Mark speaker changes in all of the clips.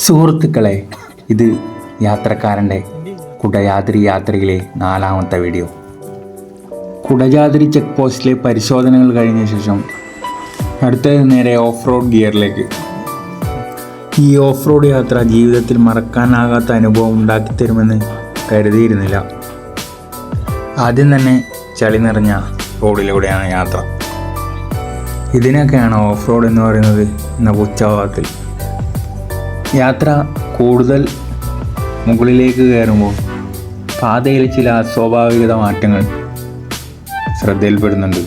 Speaker 1: സുഹൃത്തുക്കളെ, ഇത് യാത്രക്കാരൻ്റെ കുടജാദ്രി യാത്രയിലെ 4ാമത്തെ വീഡിയോ. കുടജാദ്രി ചെക്ക് പോസ്റ്റിലെ പരിശോധനകൾ കഴിഞ്ഞ ശേഷം അടുത്തത് നേരെ ഓഫ് റോഡ് ഗിയറിലേക്ക്. ഈ ഓഫ് റോഡ് യാത്ര ജീവിതത്തിൽ മറക്കാനാകാത്ത അനുഭവം ഉണ്ടാക്കിത്തരുമെന്ന് കരുതിയിരുന്നില്ല. ആദ്യം തന്നെ ചളി നിറഞ്ഞ റോഡിലൂടെയാണ് യാത്ര. ഇതിനൊക്കെയാണ് ഓഫ് റോഡ് എന്ന് പറയുന്നത് എന്ന ഉച്ചഭാവത്തിൽ. യാത്ര കൂടുതൽ മുകളിലേക്ക് കയറുമ്പോൾ പാതയിൽ ചില അസ്വാഭാവികത മാറ്റങ്ങൾ ശ്രദ്ധയിൽപ്പെടുന്നുണ്ട്.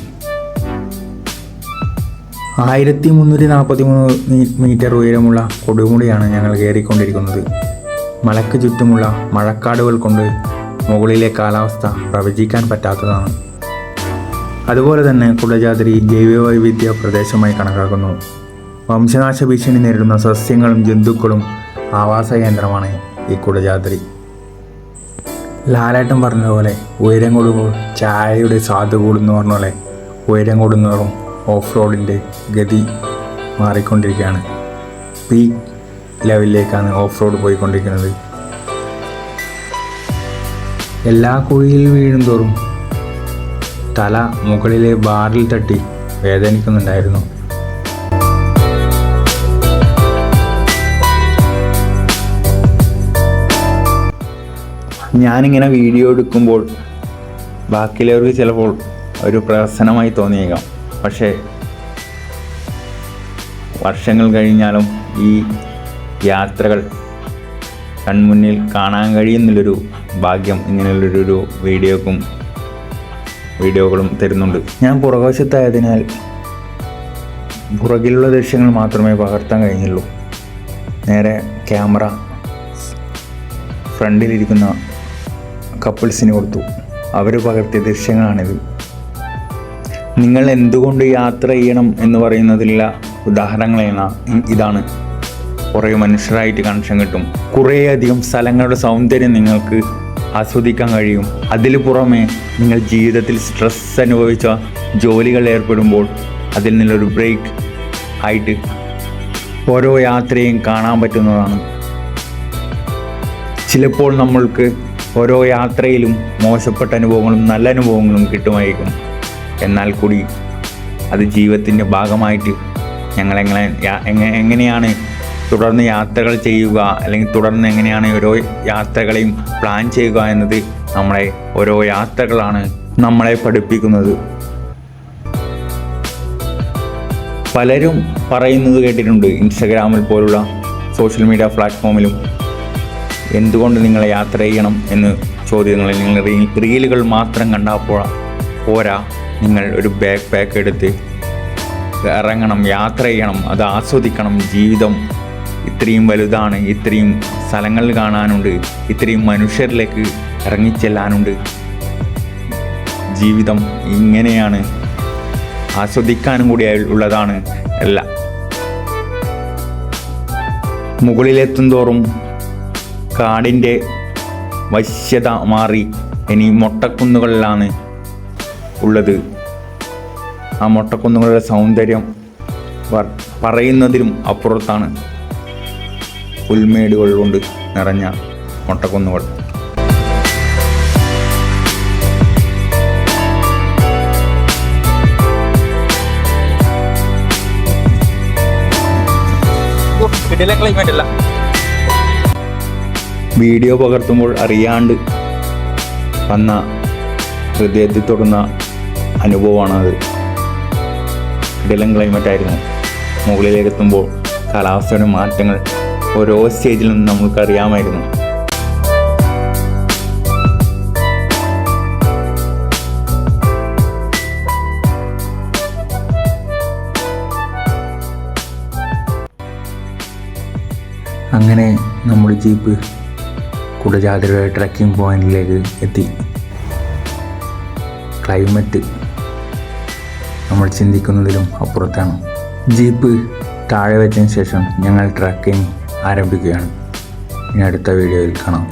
Speaker 1: 1343 മീറ്റർ ഉയരമുള്ള കൊടുമുടിയാണ് ഞങ്ങൾ കയറിക്കൊണ്ടിരിക്കുന്നത്. മലക്ക് ചുറ്റുമുള്ള മഴക്കാടുകൾ കൊണ്ട് മുകളിലെ കാലാവസ്ഥ പ്രവചിക്കാൻ പറ്റാത്തതാണ്. അതുപോലെ തന്നെ കുടജാദ്രി ജൈവവൈവിധ്യ പ്രദേശമായി കണക്കാക്കുന്നു. വംശനാശ ഭീഷണി നേരിടുന്ന സസ്യങ്ങളും ജന്തുക്കളും ആവാസ കേന്ദ്രമാണ് ഈ കുടജാദ്രി. ലാലേട്ടൻ പറഞ്ഞതുപോലെ ഉയരം കൂടുമ്പോൾ ചായയുടെ സ്വാദ് കൂടുന്നു പറഞ്ഞ പോലെ ഉയരം കൂടുന്നതും ഓഫ് റോഡിൻ്റെ ഗതി മാറിക്കൊണ്ടിരിക്കുകയാണ്. പീക്ക് ലെവലിലേക്കാണ് ഓഫ് റോഡ് പോയിക്കൊണ്ടിരിക്കുന്നത്. എല്ലാ കുഴിയിൽ വീഴും തോറും തല മുകളിലെ ബാറിൽ തട്ടി വേദനിക്കുന്നുണ്ടായിരുന്നു. ഞാനിങ്ങനെ വീഡിയോ എടുക്കുമ്പോൾ ബാക്കിയുള്ളവർക്ക് ചിലപ്പോൾ ഒരു പ്രഹസനമായി തോന്നിയേക്കാം. പക്ഷേ വർഷങ്ങൾ കഴിഞ്ഞാലും ഈ യാത്രകൾ കൺമുന്നിൽ കാണാൻ കഴിയുന്നുള്ളൊരു ഭാഗ്യം ഇങ്ങനെയുള്ളൊരു വീഡിയോകളും തരുന്നുണ്ട്. ഞാൻ പുറകുവശത്തായതിനാൽ പുറകിലുള്ള ദൃശ്യങ്ങൾ മാത്രമേ പകർത്താൻ കഴിഞ്ഞുള്ളൂ. നേരെ ക്യാമറ ഫ്രണ്ടിലിരിക്കുന്ന കപ്പിൾസിന് കൊടുത്തു. അവർ പകർത്തിയ ദൃശ്യങ്ങളാണിത്. നിങ്ങൾ എന്തുകൊണ്ട് യാത്ര ചെയ്യണം എന്ന് പറയുന്നതിലുള്ള ഉദാഹരണങ്ങളാണ് ഇതാണ്. കുറേ മനുഷ്യരായിട്ട് കണക്ഷൻ കിട്ടും. കുറേയധികം സ്ഥലങ്ങളുടെ സൗന്ദര്യം നിങ്ങൾക്ക് ആസ്വദിക്കാൻ കഴിയും. അതിൽ പുറമെ നിങ്ങൾ ജീവിതത്തിൽ സ്ട്രെസ് അനുഭവിച്ച ജോലികൾ ഏർപ്പെടുമ്പോൾ അതിൽ നിന്നൊരു ബ്രേക്ക് ആയിട്ട് ഓരോ യാത്രയും കാണാൻ പറ്റുന്നതാണ്. ചിലപ്പോൾ നമ്മൾക്ക് ഓരോ യാത്രയിലും മോശപ്പെട്ട അനുഭവങ്ങളും നല്ല അനുഭവങ്ങളും കിട്ടുമായിരിക്കും. എന്നാൽ കൂടി അത് ജീവിതത്തിൻ്റെ ഭാഗമായിട്ട് എങ്ങനെയാണ് തുടർന്ന് യാത്രകൾ ചെയ്യുക, അല്ലെങ്കിൽ തുടർന്ന് എങ്ങനെയാണ് ഓരോ യാത്രകളെയും പ്ലാൻ ചെയ്യുക എന്നത് ഓരോ യാത്രകളാണ് നമ്മളെ പഠിപ്പിക്കുന്നത്. പലരും പറയുന്നത് കേട്ടിട്ടുണ്ട് ഇൻസ്റ്റഗ്രാമിൽ പോലുള്ള സോഷ്യൽ മീഡിയ പ്ലാറ്റ്ഫോമിലും, എന്തുകൊണ്ട് നിങ്ങൾ യാത്ര ചെയ്യണം എന്ന് ചോദ്യങ്ങളിൽ നിങ്ങൾ റീലുകൾ മാത്രം കണ്ടാൽ പോരാ, നിങ്ങൾ ഒരു ബാക്ക് പാക്ക് എടുത്ത് ഇറങ്ങണം, യാത്ര ചെയ്യണം, അത് ആസ്വദിക്കണം. ജീവിതം ഇത്രയും വലുതാണ്, ഇത്രയും സ്ഥലങ്ങൾ കാണാനുണ്ട്, ഇത്രയും മനുഷ്യരിലേക്ക് ഇറങ്ങിച്ചെല്ലാനുണ്ട്. ജീവിതം ഇങ്ങനെയാണ്, ആസ്വദിക്കാനും കൂടി ഉള്ളതാണ് എല്ലാം. മുകളിലെത്തും തോറും കാടിൻ്റെ വശ്യത മാറി ഇനി മൊട്ടക്കുന്നുകളിലാണ് ഉള്ളത്. ആ മൊട്ടക്കുന്നുകളുടെ സൗന്ദര്യം പറയുന്നതിലും അപ്പുറത്താണ്. പുൽമേടുകൾ കൊണ്ട് നിറഞ്ഞ മൊട്ടക്കുന്നുകൾ. ക്ലൈമറ്റ് അല്ല, വീഡിയോ പകർത്തുമ്പോൾ അറിയാണ്ട് വന്ന ഹൃദയത്തിൽ തൊടുന്ന അനുഭവമാണത്. കിടിലൻ ക്ലൈമറ്റായിരുന്നു. മുകളിലേക്ക് എത്തുമ്പോൾ കാലാവസ്ഥയുടെ മാറ്റങ്ങൾ ഓരോ സ്റ്റേജിലും നമുക്കറിയാമായിരുന്നു. അങ്ങനെ നമ്മുടെ ജീപ്പ് കുടജാദ്രിയുടെ ട്രക്കിംഗ് പോയിന്റിലേക്ക് എത്തി. ക്ലൈമറ്റ് നമ്മൾ ചിന്തിക്കുന്നതിലും അപ്പുറത്താണ്. ജീപ്പ് താഴെ വെച്ചതിന് ശേഷം ഞങ്ങൾ ട്രക്കിംഗ് ആരംഭിക്കുകയാണ്. ഇനി അടുത്ത വീഡിയോയിൽ കാണാം.